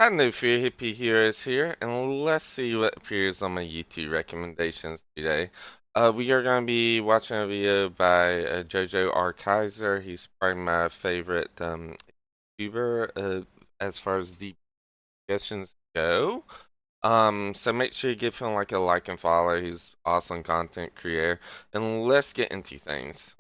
Hi, no fear, hippie heroes here, and let's see what appears on my YouTube recommendations today. We are going to be watching a video by Jojo R. Kaiser. He's probably my favorite YouTuber as far as the suggestions go. So make sure you give him like a like and follow. He's awesome content creator, and let's get into things.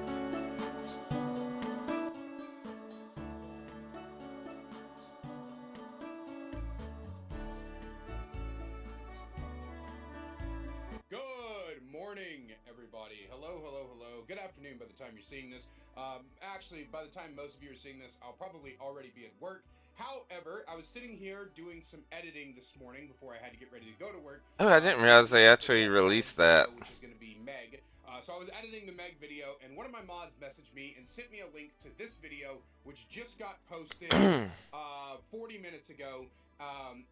Good morning, everybody. Hello, hello, hello. Good afternoon by the time you're seeing this. Actually, by the time most of you are seeing this, I'll probably already be at work. However, I was sitting here doing some editing this morning before I had to get ready to go to work Oh, I didn't for realize they tonight's The actually Dead Science released video, that. which is going to be Meg. So I was editing the Meg video, and one of my mods messaged me and sent me a link to this video, which just got posted 40 minutes ago.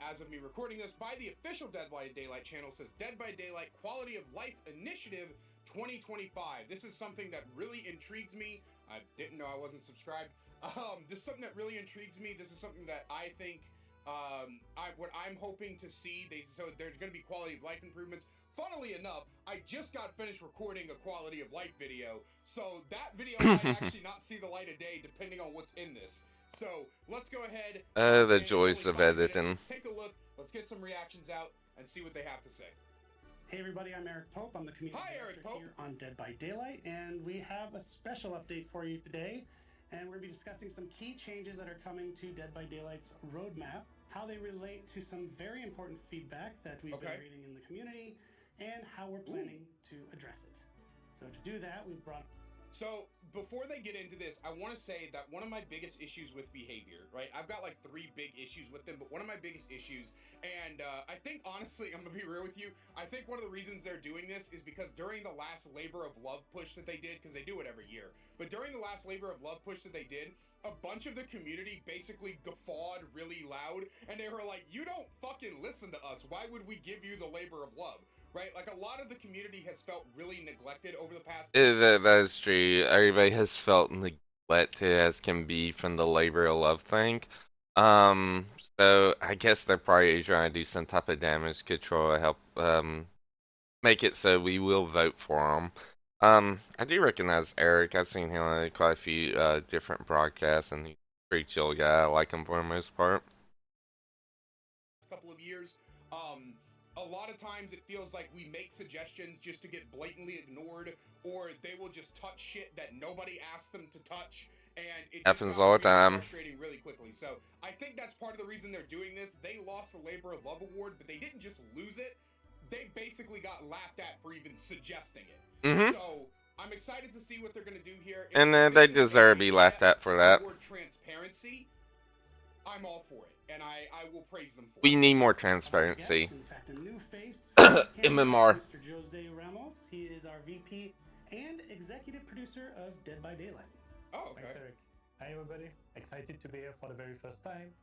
As of me recording this, by the official Dead by Daylight channel, says Dead by Daylight Quality of Life Initiative 2025. This is something that really intrigues me. I didn't know I wasn't subscribed. This is something that really intrigues me. This is something that I think what I'm hoping to see. So there's going to be quality of life improvements. Funnily enough, I just got finished recording a quality of life video, so that video might actually not see the light of day depending on what's in this. So let's go ahead. The And it's only joys of 5 minutes. editing. Let's take a look. Let's get some reactions out and see what they have to say. Hey everybody, I'm Eric Pope. I'm the community director here on Dead by Daylight, and we have a special update for you today. And we're going to be discussing some key changes that are coming to Dead by Daylight's roadmap, how they relate to some very important feedback that we've been reading in the community, and how we're planning to address it. So to do that, we've brought... So before they get into this, I want to say that one of my biggest issues with behavior, right? I've got like 3 big issues with them, but one of my biggest issues, and I think honestly, I'm gonna be real with you, I think one of the reasons they're doing this is because during the last Labor of Love push that they did, because they do it every year, but during the last Labor of Love push that they did, a bunch of the community basically guffawed really loud, and they were like, you don't fucking listen to us, why would we give you the Labor of Love? Right, like a lot of the community has felt really neglected over the past. That is true. Everybody has felt neglected as can be from the labor of love thing. Um, so I guess they're probably trying to do some type of damage control to help make it so we will vote for them. I do recognize Eric. I've seen him on quite a few different broadcasts, and he's a pretty chill guy. I like him for the most part. Couple of years, a lot of times it feels like we make suggestions just to get blatantly ignored, or they will just touch shit that nobody asked them to touch, and it Happens just all the got really time. frustrating really quickly. So I think that's part of the reason they're doing this. They lost the Labor of Love award, but they didn't just lose it. They basically got laughed at for even suggesting it. Mm-hmm. So I'm excited to see what they're going to do here. And they deserve to be laughed at for that. Toward transparency, I'm all for it, and I will praise them for it. We need more transparency. In fact, a new face. MMR. Mr. Jose Ramos. He is our VP and executive producer of Dead by Daylight. Oh, okay. Thanks, Eric. Hi, everybody. Excited to be here for the very first time.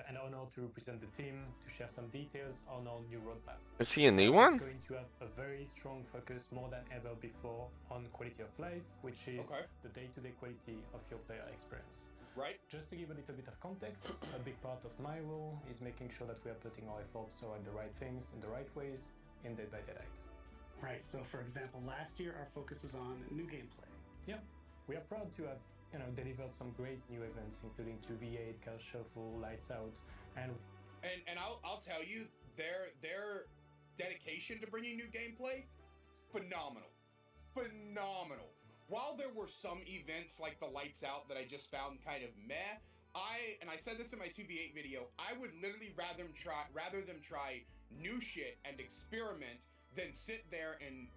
An honor to represent the team, to share some details on our new roadmap. Is he a new one? It's going to have a very strong focus, more than ever before, on quality of life, which is the day-to-day quality of your player experience. Right. Just to give a little bit of context, a big part of my role is making sure that we are putting our efforts toward the right things in the right ways in Dead by Daylight. Right, so for example, last year our focus was on new gameplay. Yeah, we are proud to have delivered some great new events, including 2v8, Chaos Shuffle, Lights Out, and I'll tell you, their dedication to bringing new gameplay, phenomenal. While there were some events like the Lights Out that I just found kind of meh, I said this in my 2v8 video, I would literally rather them try new shit and experiment than sit there and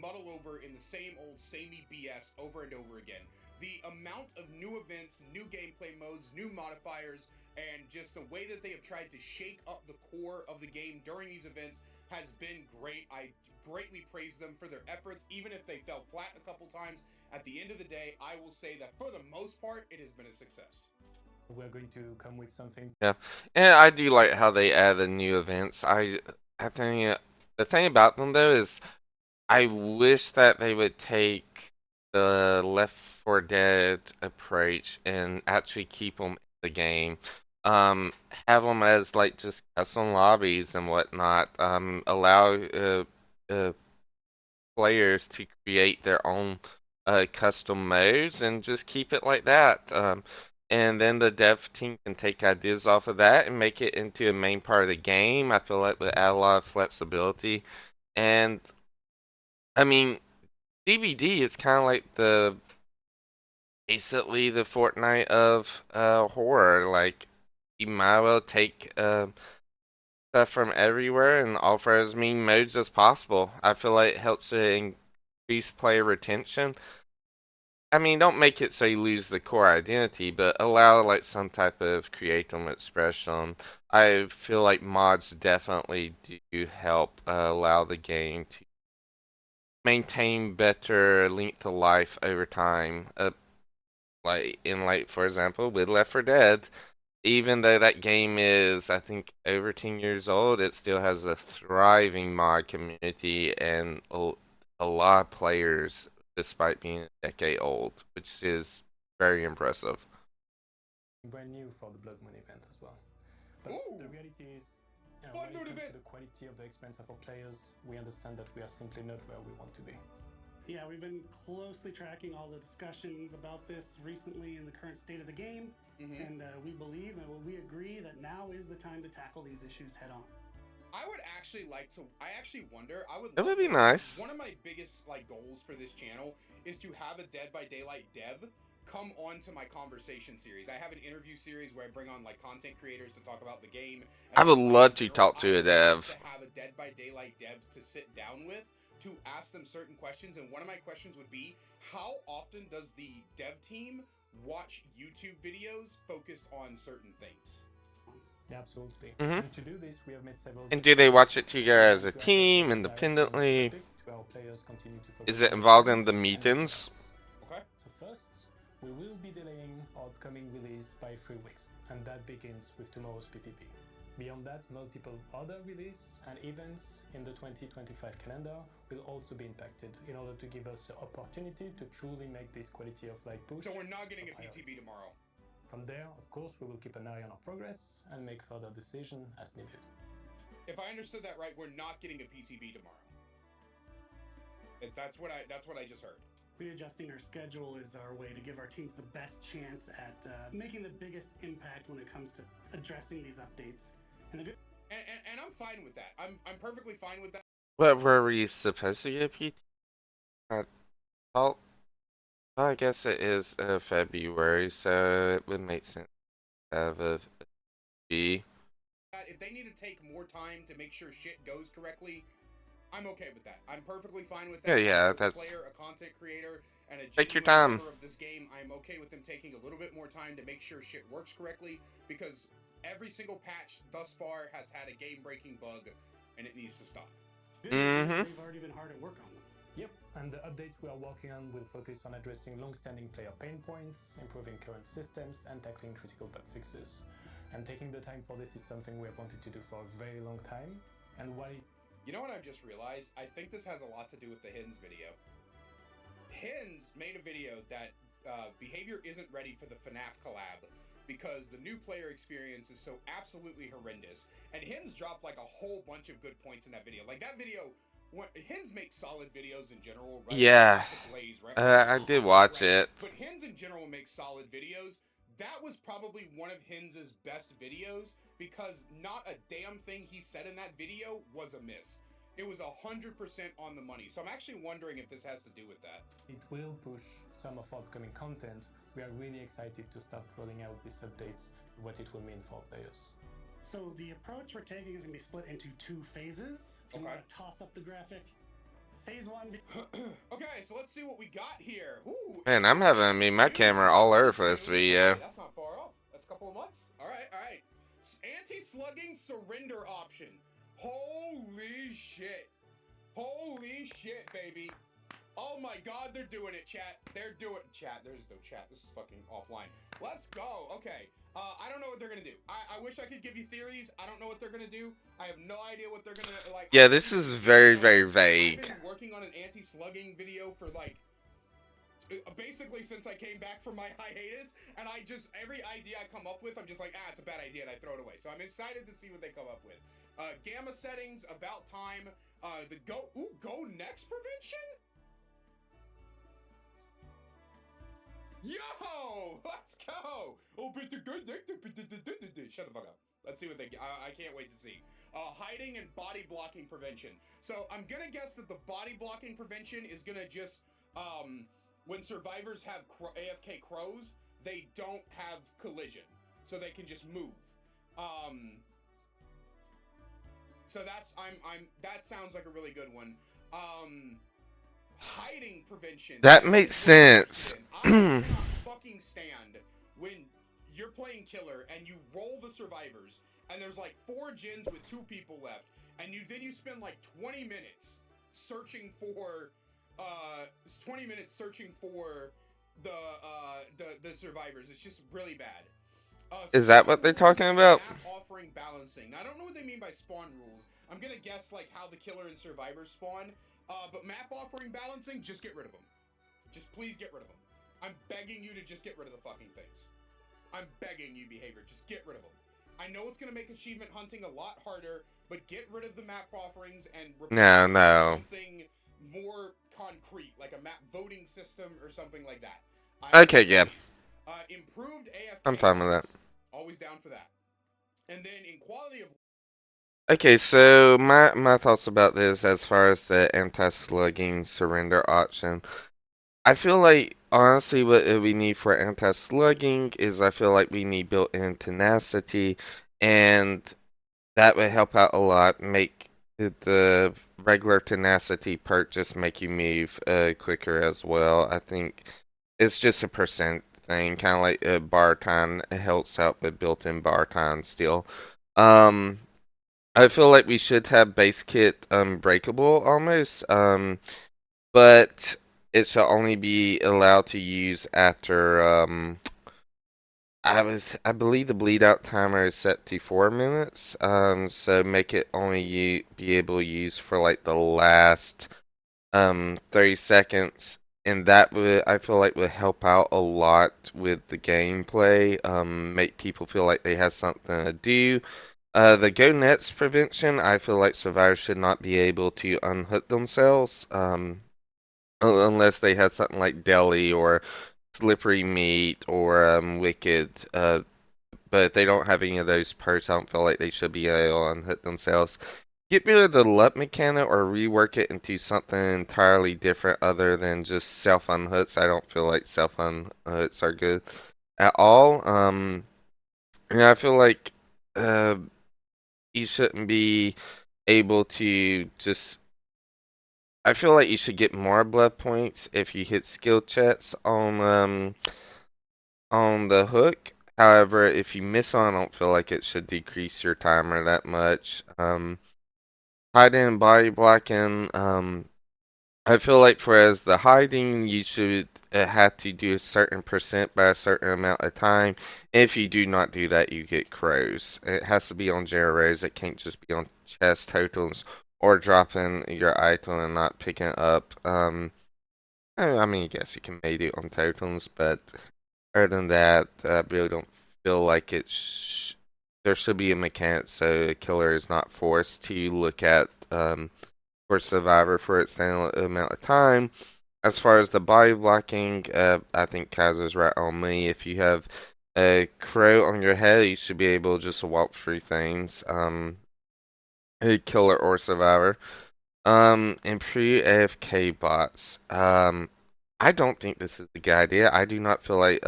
muddle over in the same old samey BS over and over again. The amount of new events, new gameplay modes, new modifiers, and just the way that they have tried to shake up the core of the game during these events has been great. I greatly praise them for their efforts, even if they fell flat a couple times. At the end of the day, I will say that for the most part, it has been a success. we're going to come with something. Yeah, and I do like how they add the new events. I think the thing about them though is I wish that they would take the Left 4 Dead approach and actually keep them in the game. have them as like just custom lobbies and whatnot. Allow uh, players to create their own custom modes and just keep it like that. And then the dev team can take ideas off of that and make it into a main part of the game. I feel like would add a lot of flexibility. And I mean, DVD is kind of like the basically the Fortnite of horror. Like you might well take stuff from everywhere and offer as many modes as possible. I feel like it helps to increase player retention. I mean, don't make it so you lose the core identity, but allow like some type of creative expression. I feel like mods definitely do help allow the game to maintain better length of life over time. Like for example, with Left 4 Dead, even though that game is, I think, over 10 years old, it still has a thriving mod community and a lot of players, despite being a decade old, which is very impressive. Brand new for the Blood Moon event as well. But Ooh. the reality is, Blood when Moon it comes event. to the quality of the experience of our players, we understand that we are simply not where we want to be. Yeah, we've been closely tracking all the discussions about this recently in the current state of the game, and we believe and we agree that now is the time to tackle these issues head on. I would actually like to. I actually wonder. I would. That would love be to- nice. One of my biggest like goals for this channel is to have a Dead by Daylight dev come on to my conversation series. I have an interview series where I bring on like content creators to talk about the game. I would life love in to general. talk to I a would love dev. to have a Dead by Daylight dev to sit down with to ask them certain questions, and one of my questions would be, how often does the dev team watch YouTube videos focused on certain things? Yeah, absolutely. Mhm. And to do this, we have made several. And do they watch it together as a team, independently? To our players continue to focus Is it on involved game in the and meetings? Okay. So first, we will be delaying our upcoming release by 3 weeks, and that begins with tomorrow's PTP. Beyond that, multiple other release and events in the 2025 calendar will also be impacted in order to give us the opportunity to truly make this quality of life push. So we're not getting a PTB tomorrow. From there, of course, we will keep an eye on our progress and make further decisions as needed. If I understood that right, we're not getting a PTB tomorrow. That's what I just heard. Readjusting our schedule is our way to give our teams the best chance at making the biggest impact when it comes to addressing these updates. And the good. And I'm fine with that. I'm perfectly fine with that. What were we supposed to get PT? Well, I guess it is February, so it would make sense to have a B. If they need to take more time to make sure shit goes correctly, I'm okay with that. I'm perfectly fine with that. Yeah, As a that's. player, a content creator, and a Take your genuine time. lover of this game, I'm okay with them taking a little bit more time to make sure shit works correctly, because every single patch thus far has had a game-breaking bug, and it needs to stop. Good news is we've already been hard at work on them. Yep, and the updates we are working on will focus on addressing long-standing player pain points, improving current systems, and tackling critical bug fixes. And taking the time for this is something we have wanted to do for a very long time, and while You know what I've just realized? I think this has a lot to do with the Hins video. Hins made a video that behavior isn't ready for the FNAF collab because the new player experience is so absolutely horrendous. And Hins dropped like a whole bunch of good points in that video. Like that video, Hins makes solid videos in general, right? Yeah, Blaze, right? I did watch it. But Hins in general makes solid videos. That was probably one of Hins's best videos because not a damn thing he said in that video was a miss. It was 100% on the money. So I'm actually wondering if this has to do with that. it will push some of our upcoming content, we are really excited to start rolling out these updates, what it will mean for players. So the approach we're taking is going to be split into 2 phases. If you Okay. want to toss up the graphic. Phase 1. Okay, so let's see what we got here. Ooh, Man, I'm having me my camera all over for this video. Okay, that's not far off. That's a couple of months. All right, all right. Anti-slugging surrender option. Holy shit. Holy shit, baby. Oh my god, they're doing it, chat. They're doing chat. There's no chat. This is fucking offline. Let's go. Okay. I don't know what they're gonna do. I wish I could give you theories. I don't know what they're gonna do. I have no idea what they're gonna like. Yeah, this is very, very I've vague. been working on an anti-slugging video for like basically since I came back from my hiatus, and I just, every idea I come up with, I'm just like, it's a bad idea, and I throw it away. So I'm excited to see what they come up with. Gamma settings, about time, the go next prevention? Yo, let's go! Oh, but the good, shut the fuck up. Let's see what they. I can't wait to see. Hiding and body blocking prevention. So I'm gonna guess that the body blocking prevention is gonna just when survivors have AFK crows, they don't have collision, so they can just move. So that's that sounds like a really good one. Hiding prevention. That makes sense. I cannot fucking stand when you're playing killer and you roll the survivors and there's like 4 gens with 2 people left, and then you spend like 20 minutes searching for the survivors. It's just really bad. Is that what they're talking about? Map offering balancing. Now, I don't know what they mean by spawn rules. I'm gonna guess like how the killer and survivors spawn. But map offering balancing, just get rid of them. Just please get rid of them. I'm begging you to just get rid of the fucking things. I'm begging you, behavior, just get rid of them. I know it's gonna make achievement hunting a lot harder, but get rid of the map offerings and replace No. something more concrete, like a map voting system or something like that. Okay, yeah. Improved AFK. I'm fine with that. Always down for that. And then in quality of. Okay, so my thoughts about this as far as the anti-slugging surrender option. I feel like honestly what we need for anti-slugging is I feel like we need built-in tenacity, and that would help out a lot. Make the regular tenacity perk just make you move quicker as well. I think it's just a percent thing, kind of like bar time. It helps out with built-in bar time still. I feel like we should have base kit breakable almost, but it shall only be allowed to use after I believe the bleed out timer is set to 4 minutes, so make it only be able to use for like the last 30 seconds, and that would, I feel like, would help out a lot with the gameplay, make people feel like they have something to do. The go nets prevention, I feel like survivors should not be able to unhook themselves, unless they had something like deli or slippery meat or wicked. But if they don't have any of those perks, I don't feel like they should be able to unhook themselves. Get rid of the luck mechanic or rework it into something entirely different other than just self unhooks. I don't feel like self unhooks are good at all. Yeah, I feel like uh, you shouldn't be able to just. I feel like you should get more blood points if you hit skill checks on the hook. However, if you miss on, I don't feel like it should decrease your timer that much. Hiding and body blocking. I feel like for as the hiding, you should have to do a certain percent by a certain amount of time. If you do not do that, you get crows. It has to be on generators. It can't just be on chest totals or dropping your item and not picking it up. I mean, yes, you can maybe do it on totems, but other than that, I really don't feel like there should be a mechanic so a killer is not forced to look at for Survivor for extended amount of time. As far as the body blocking, I think Kaiser's right on me. If you have a crow on your head, you should be able just to walk through things. A killer or Survivor. Improve AFK bots. I don't think this is a good idea. I do not feel like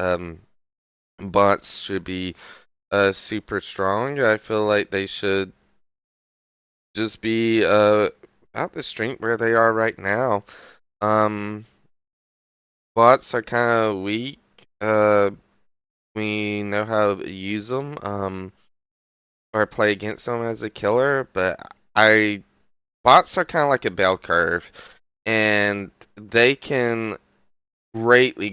bots should be super strong. I feel like they should just be about the strength where they are right now. Bots are kind of weak. We know how to use them or play against them as a killer, but bots are kind of like a bell curve, and they can greatly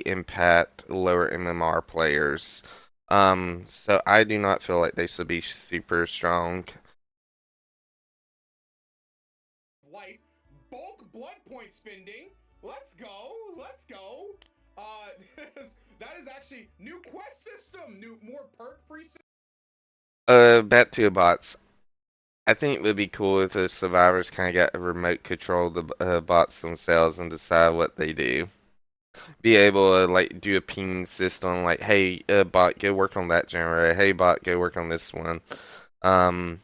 impact lower MMR players. So I do not feel like they should be super strong. Life, bulk blood point spending. Let's go. Let's go. That is actually new quest system, more perk preset. Back to your bots. I think it would be cool if the survivors kind of got a remote control the bots themselves and decide what they do. Be able to like do a ping system, like, hey, bot, go work on that generator. Hey, bot, go work on this one. Um,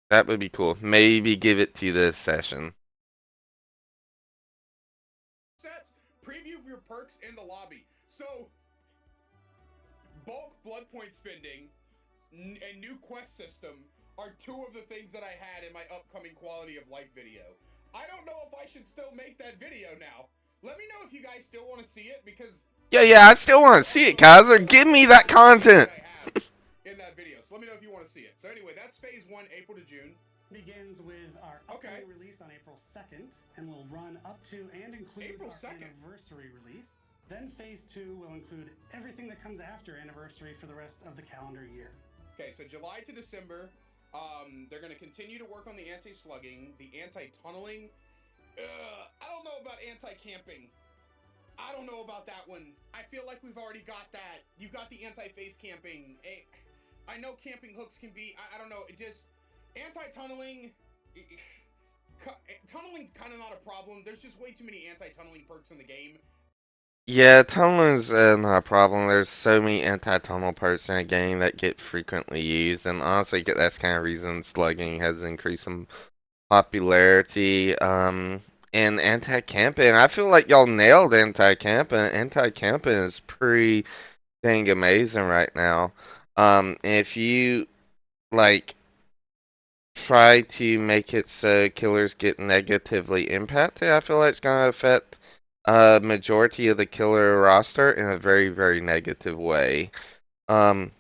that would be cool. Maybe give it to the session. Sets, preview your perks in the lobby. So, bulk blood point spending and new quest system are two of the things that I had in my upcoming quality of life video. I don't know if I should still make that video now. Let me know if you guys still want to see it, because Yeah, I still want to see it, Kaiser. Give me that content. In that video. So let me know if you want to see it. So anyway, that's phase 1, April to June. Begins with our upcoming release on April 2nd and will run up to and include April our 2nd. anniversary release. Then phase 2 will include everything that comes after anniversary for the rest of the calendar year. Okay, so July to December, they're going to continue to work on the anti-slugging, the anti-tunneling. I don't know about anti-camping. I don't know about that one. I feel like we've already got that. You got the anti-face camping. I know camping hooks can be, I don't know, it just, anti-tunneling, tunneling's kind of not a problem. There's just way too many anti-tunneling perks in the game. Yeah, tunneling's not a problem. There's so many anti-tunnel perks in a game that get frequently used, and honestly, that's kind of reason slugging has increased in popularity. And anti-camping, I feel like y'all nailed anti-camping. Anti-camping is pretty dang amazing right now. If you like try to make it so killers get negatively impacted, I feel like it's gonna affect a majority of the killer roster in a very, very negative way. Um,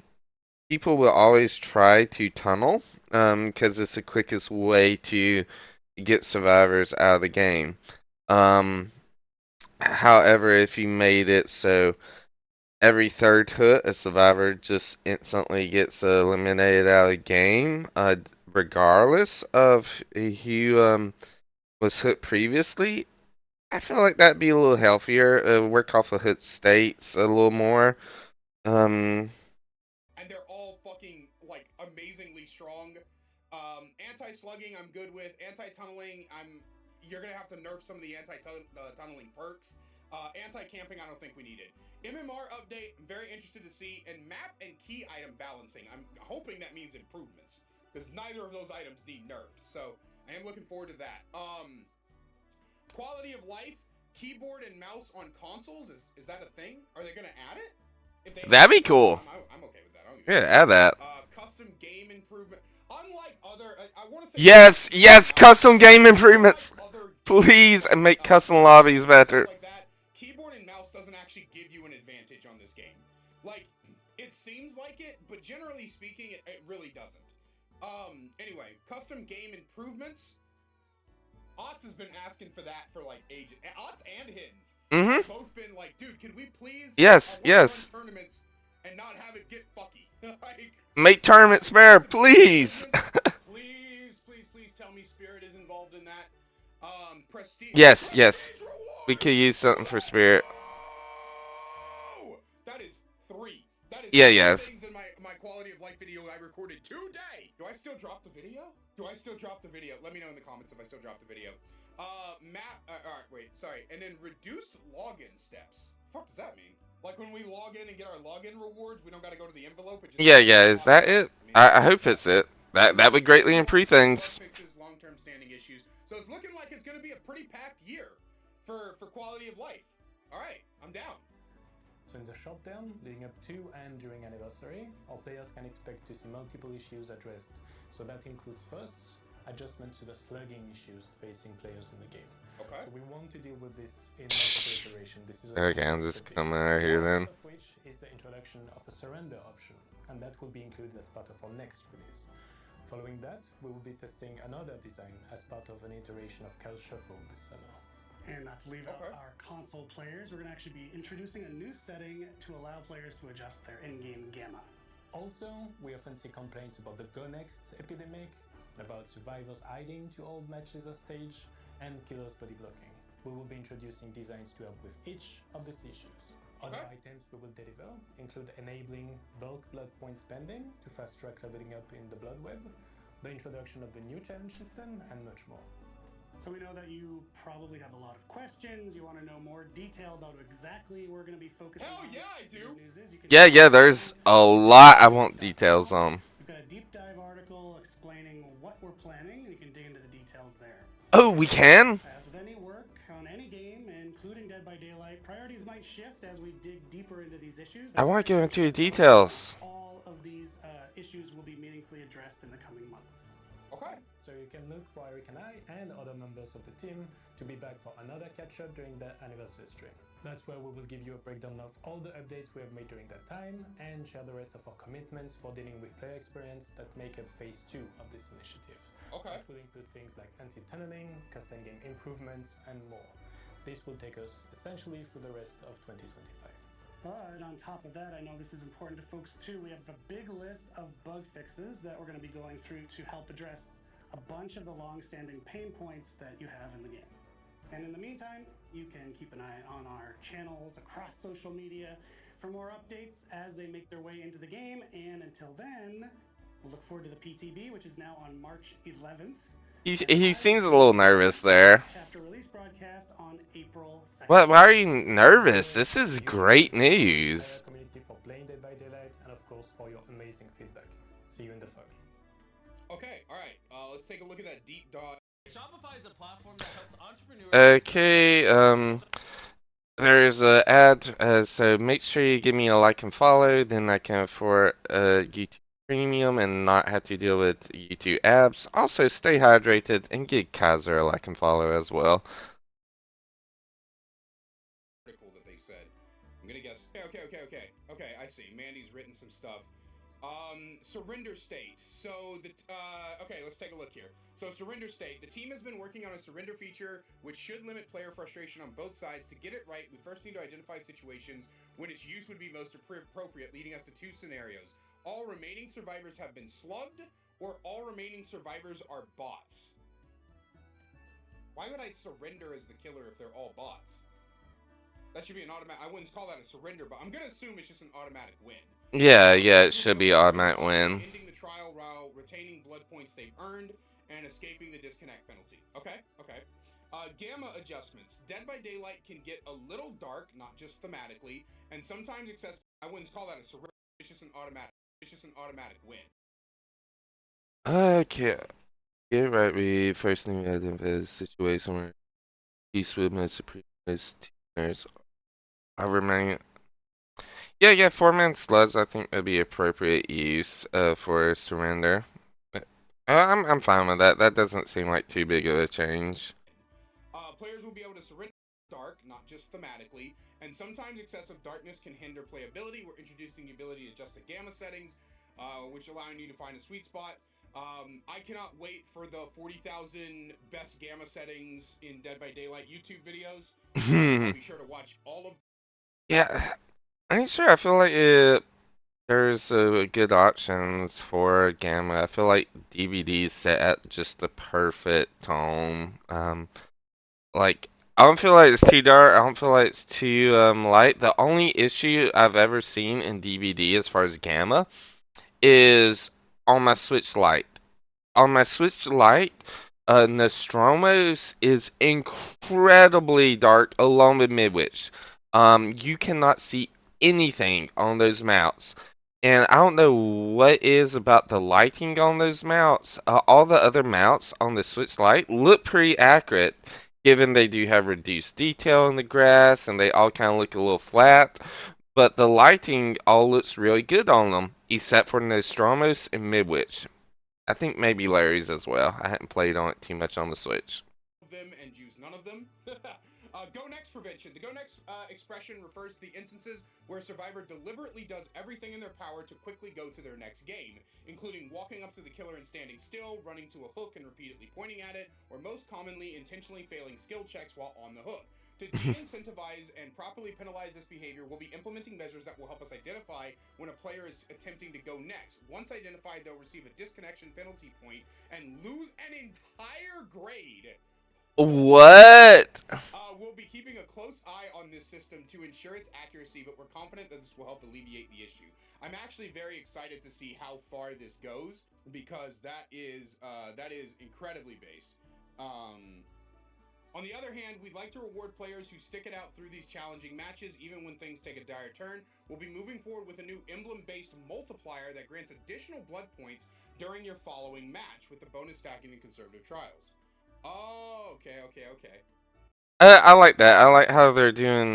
People will always try to tunnel, because it's the quickest way to get survivors out of the game. However, if you made it so every third hit, a survivor just instantly gets eliminated out of the game, regardless of who was hit previously, I feel like that'd be a little healthier. Work off of hit states a little more. Um, And they're all fucking, like, amazingly strong. Anti-slugging, I'm good with. Anti-tunneling, you're gonna have to nerf some of the anti-tunneling perks. Anti-camping, I don't think we need it. MMR update, I'm very interested to see. And map and key item balancing, I'm hoping that means improvements, because neither of those items need nerfed. So I am looking forward to that. Quality of life, keyboard and mouse on consoles, is that a thing? Are they gonna add it? That'd be cool. I'm okay with that. Yeah, add that. Custom game improvement. Unlike other, I want to say. Yes, custom game improvements. Please make custom lobbies better. Like that, keyboard and mouse doesn't actually give you an advantage on this game. Like, it seems like it, but generally speaking, it really doesn't. Anyway, custom game improvements. Otz has been asking for that for like ages. Otz and Hins have both been like, dude, can we please yes run tournaments and not have it get fucky? Like, make tournaments fair, please. please tell me Spirit is involved in that. Prestige. Yes. We could use something for Spirit. Oh, that is 3. That is Yeah. things in my quality of life video I recorded today. Do I still drop the video? Let me know in the comments if I still drop the video. Alright, wait, sorry. And then reduced login steps. What the fuck does that mean? Like when we log in and get our login rewards, we don't gotta go to the envelope. It just Is that it? I hope it's it. That would greatly improve things. Fixes long-term standing issues. So it's looking like it's gonna be a pretty packed year for quality of life. Alright, I'm down. So in the short term, leading up to and during anniversary, our players can expect to see multiple issues addressed. So that includes first, adjustments to the slugging issues facing players in the game. Okay. So we want to deal with this in multiple iterations. This is Okay, I'm just coming out here then. Of which is the introduction of a surrender option, and that will be included as part of our next release. Following that, we will be testing another design as part of an iteration of Cal Shuffle this summer. And not to leave out our console players, we're going to actually be introducing a new setting to allow players to adjust their in-game gamma. Also, we often see complaints about the Go Next epidemic, about survivors hiding to old matches or stage, and killers body blocking. we will be introducing designs to help with each of these issues. Other Okay. items we will deliver include enabling bulk blood point spending to fast track leveling up in the blood web, the introduction of the new challenge system, and much more. So we know that you probably have a lot of questions. You want to know more detail about exactly we're going to be focusing Hell on. yeah, I The do. good news is you can Yeah, there's a lot I want details on. We've got a deep dive article explaining what we're planning, and you can dig into the details there. Oh, we can? As with any work on any game, including Dead by Daylight, priorities might shift as we dig deeper into these issues. I That's want our to go into the intention. details. All of these issues will be meaningfully addressed in the coming months. Okay. So you can look for Eric and I and other members of the team to be back for another catch-up during the anniversary stream. That's where we will give you a breakdown of all the updates we have made during that time and share the rest of our commitments for dealing with player experience that make up phase 2 of this initiative. Okay. That will include things like anti-tunneling, custom game improvements, and more. This will take us essentially through the rest of 2025. But on top of that, I know this is important to folks too. We have a big list of bug fixes that we're going to be going through to help address a bunch of the long-standing pain points that you have in the game. And in the meantime, you can keep an eye on our channels across social media for more updates as they make their way into the game. And until then, we'll look forward to the PTB, which is now on March 11th. He seems a little nervous there. Chapter release broadcast on April 2nd. What? Why are you nervous? This is great news. Community for playing Dead by Daylight, and of course for your amazing feedback. See you in the fog. Okay. All right. Let's take a look at that deep dive. Shopify is a platform that helps entrepreneurs. Okay, there's a ad, so make sure you give me a like and follow, then I can afford YouTube Premium and not have to deal with YouTube ads. Also, stay hydrated and give Kaiser a like and follow as well. Article that they said. I'm gonna guess. Okay. I see. Mandy's written some stuff. Surrender state. So okay, let's take a look here. So surrender state. The team has been working on a surrender feature which should limit player frustration on both sides. To get it right, we first need to identify situations when its use would be most appropriate, leading us to two scenarios. All remaining survivors have been slugged, or all remaining survivors are bots. Why would I surrender as the killer if they're all bots? That should be an automatic. I wouldn't call that a surrender, but I'm gonna assume it's just an automatic win. Yeah, it should be automatic win. Ending the trial while retaining blood points they've earned and escaping the disconnect penalty. Okay. Gamma adjustments. Dead by Daylight can get a little dark, not just thematically, and sometimes excessive. I wouldn't call that a surrender. It's just an automatic win. Okay. Get right, we first need to identify the situation where peace with my supreme teamers. I remain. Yeah, 4-man slugs I think would be appropriate use for surrender. I'm fine with that. That doesn't seem like too big of a change. Players will be able to surrender dark, not just thematically, and sometimes excessive darkness can hinder playability. We're introducing the ability to adjust the gamma settings, which allowing you to find a sweet spot. I cannot wait for the 40,000 best gamma settings in Dead by Daylight YouTube videos. Be sure to watch all of. Yeah, I'm sure. I feel like there's good options for gamma. I feel like DVD's set at just the perfect tone. Like I don't feel like it's too dark. I don't feel like it's too light. The only issue I've ever seen in DVD as far as gamma is on my Switch Lite. On my Switch Lite, Nostromos is incredibly dark along with Midwich. You cannot see anything on those mounts. And I don't know what is about the lighting on those mounts. All the other mounts on the Switch Lite look pretty accurate, given they do have reduced detail in the grass and they all kind of look a little flat. But the lighting all looks really good on them, except for Nostromos and Midwich. I think maybe Larry's as well. I hadn't played on it too much on the Switch. Them and use none of them. Go next prevention. The go next expression refers to the instances where a survivor deliberately does everything in their power to quickly go to their next game, including walking up to the killer and standing still, running to a hook and repeatedly pointing at it, or most commonly intentionally failing skill checks while on the hook. To de-incentivize and properly penalize this behavior, we'll be implementing measures that will help us identify when a player is attempting to go next. Once identified, they'll receive a disconnection penalty point and lose an entire grade. What? We'll be keeping a close eye on this system to ensure its accuracy, but we're confident that this will help alleviate the issue. I'm actually very excited to see how far this goes because that is incredibly based. On the other hand, we'd like to reward players who stick it out through these challenging matches, even when things take a dire turn. We'll be moving forward with a new emblem-based multiplier that grants additional blood points during your following match, with the bonus stacking in conservative trials. Oh, okay. I like that. I like how they're doing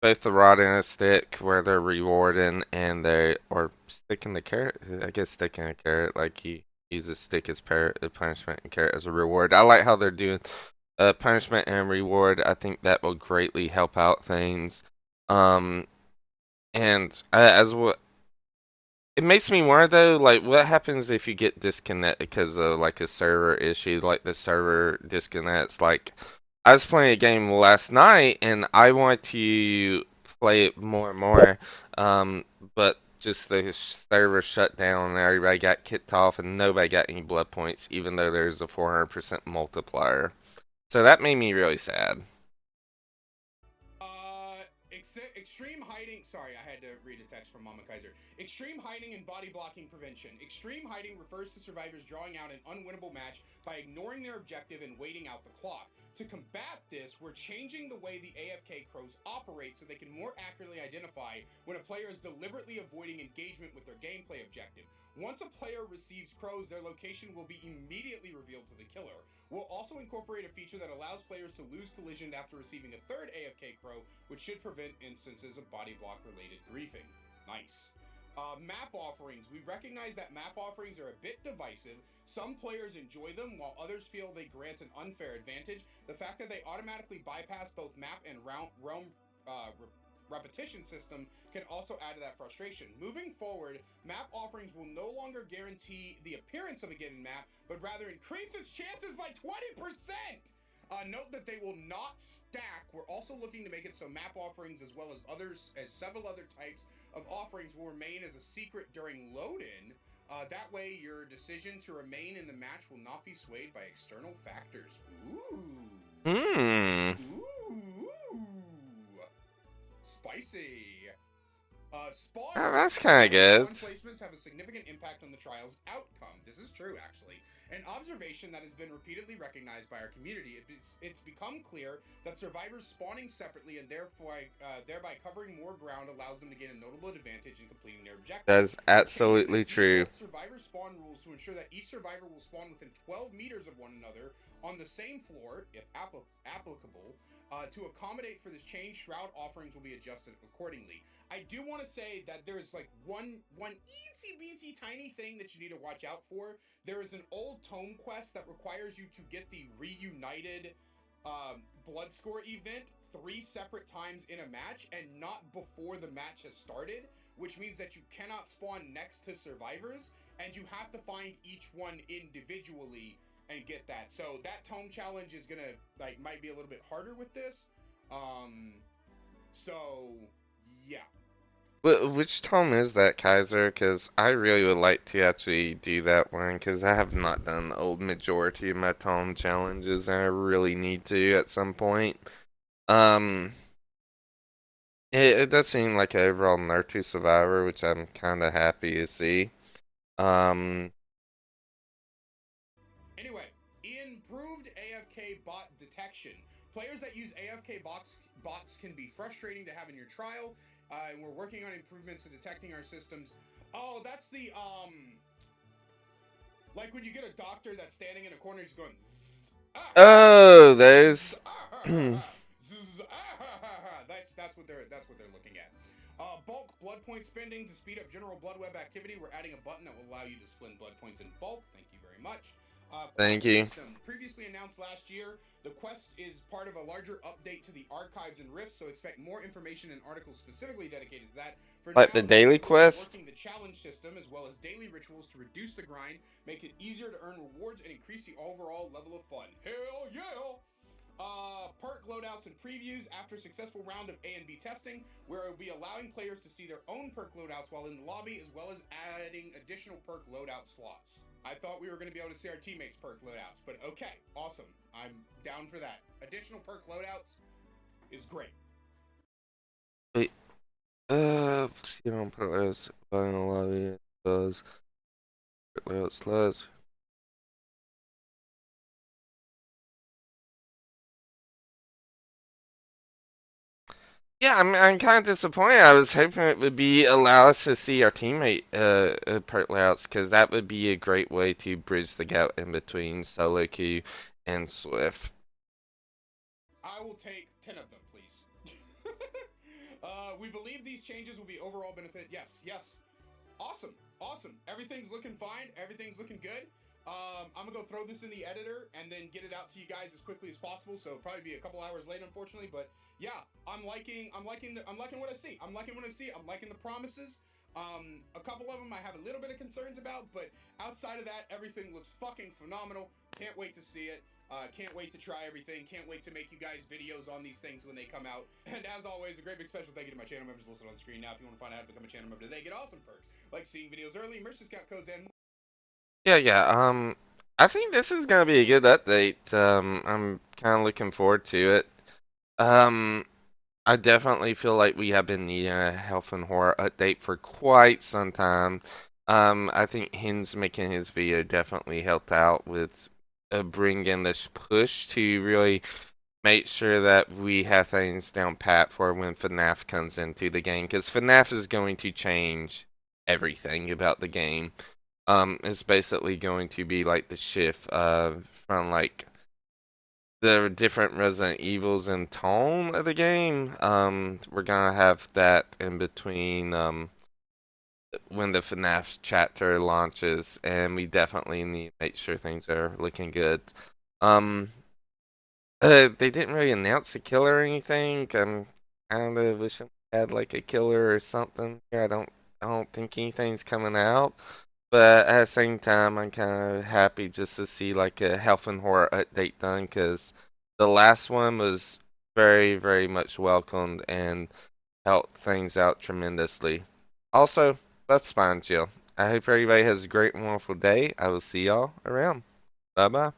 both the rod and a stick, where they're rewarding and they or sticking the carrot. I guess sticking a carrot, like you use a stick as punishment and carrot as a reward. I like how they're doing punishment and reward. I think that will greatly help out things. Um, and as what it makes me wonder though, like what happens if you get disconnected because of like a server issue, like the server disconnects. Like I was playing a game last night and I want to play it more and more, but just the server shut down and everybody got kicked off and nobody got any blood points, even though there's a 400% multiplier. So that made me really sad. Extreme hiding. Sorry, I had to read a text from Mama Kaiser. Extreme hiding and body blocking prevention. Extreme hiding refers to survivors drawing out an unwinnable match by ignoring their objective and waiting out the clock. To combat this, we're changing the way the AFK crows operate so they can more accurately identify when a player is deliberately avoiding engagement with their gameplay objective. Once a player receives crows, their location will be immediately revealed to the killer. We'll also incorporate a feature that allows players to lose collision after receiving a third AFK crow, which should prevent instances of body block related griefing. Nice. Map offerings. We recognize that map offerings are a bit divisive. Some players enjoy them, while others feel they grant an unfair advantage. The fact that they automatically bypass both map and realm repetition system can also add to that frustration. Moving forward, map offerings will no longer guarantee the appearance of a given map, but rather increase its chances by 20%! Note that they will not stack. We're also looking to make it so map offerings, as well as several other types of offerings, will remain as a secret during load-in. That way, your decision to remain in the match will not be swayed by external factors. Ooh. Hmm. Ooh. Spicy. Spawn Oh, rules. that's kind of Survivor good. spawn placements have a significant impact on the trial's outcome. This is true, actually. An observation that has been repeatedly recognized by our community. It's become clear that survivors spawning separately and thereby covering more ground allows them to gain a notable advantage in completing their objective. That is We're changing absolutely the true. default survivor spawn rules to ensure that each survivor will spawn within 12 meters of one another on the same floor, if applicable. To accommodate for this change, shroud offerings will be adjusted accordingly. I do want to say that there's like one eensy weensy tiny thing that you need to watch out for. There is an old tome quest that requires you to get the reunited blood score event 3 separate times in a match and not before the match has started, which means that you cannot spawn next to survivors and you have to find each one individually and get that. So that tome challenge is gonna might be a little bit harder with this. So yeah. Which tome is that, Kaiser? Because I really would like to actually do that one, because I have not done the old majority of my tome challenges, and I really need to at some point. Um, it does seem like an overall Naruto Survivor, which I'm kind of happy to see. Um, Anyway, improved AFK bot detection. Players that use AFK bots can be frustrating to have in your trial. And we're working on improvements to detecting our systems. Oh, that's the like when you get a doctor that's standing in a corner, he's going. oh, there's. That's what they're looking at. Bulk blood point spending to speed up general blood web activity. We're adding a button that will allow you to spend blood points in bulk. Thank you very much. Thank Quest you. system. Previously announced last year, the quest is part of a larger update to the archives and rifts, so expect more information and articles specifically dedicated to that. For Like now, the daily quest? working the challenge system as well as daily rituals to reduce the grind, make it easier to earn rewards, and increase the overall level of fun. Hell yeah! Perk loadouts and previews after a successful round of A and B testing, where it will be allowing players to see their own perk loadouts while in the lobby, as well as adding additional perk loadout slots. I thought we were going to be able to see our teammates' perk loadouts, but okay, awesome. I'm down for that. Additional perk loadouts is great. Wait, see on players in the lobby does layout slides. Yeah, I'm kind of disappointed. I was hoping it would be allow us to see our teammate perk layouts, because that would be a great way to bridge the gap in between solo queue and Swift. I will take 10 of them, please. We believe these changes will be overall benefit. Yes, yes. Awesome, awesome. Everything's looking fine. Everything's looking good. I'm gonna go throw this in the editor and then get it out to you guys as quickly as possible. So it'll probably be a couple hours late, unfortunately. But yeah, I'm liking what I see. I'm liking what I see. I'm liking the promises. A couple of them I have a little bit of concerns about, but outside of that, everything looks fucking phenomenal. Can't wait to see it. Can't wait to try everything. Can't wait to make you guys videos on these things when they come out. And as always, a great big special thank you to my channel members listed on the screen now. If you want to find out how to become a channel member today, get awesome perks like seeing videos early, merch discount codes, and more. Yeah. I think this is gonna be a good update. I'm kind of looking forward to it. Um, I definitely feel like we have been needing a health and horror update for quite some time. I think Hin's making his video definitely helped out with bringing this push to really make sure that we have things down pat for when FNAF comes into the game, because FNAF is going to change everything about the game. It's basically going to be like the shift from like the different Resident Evils and tone of the game. We're gonna have that in between when the FNAF chapter launches, and we definitely need to make sure things are looking good. Um, they didn't really announce a killer or anything. I'm kind of wishing we had like a killer or something. I don't think anything's coming out. But at the same time, I'm kind of happy just to see like a health and horror update done, because the last one was very much welcomed and helped things out tremendously. Also, that's fine, Jill. I hope everybody has a great and wonderful day. I will see y'all around. Bye bye.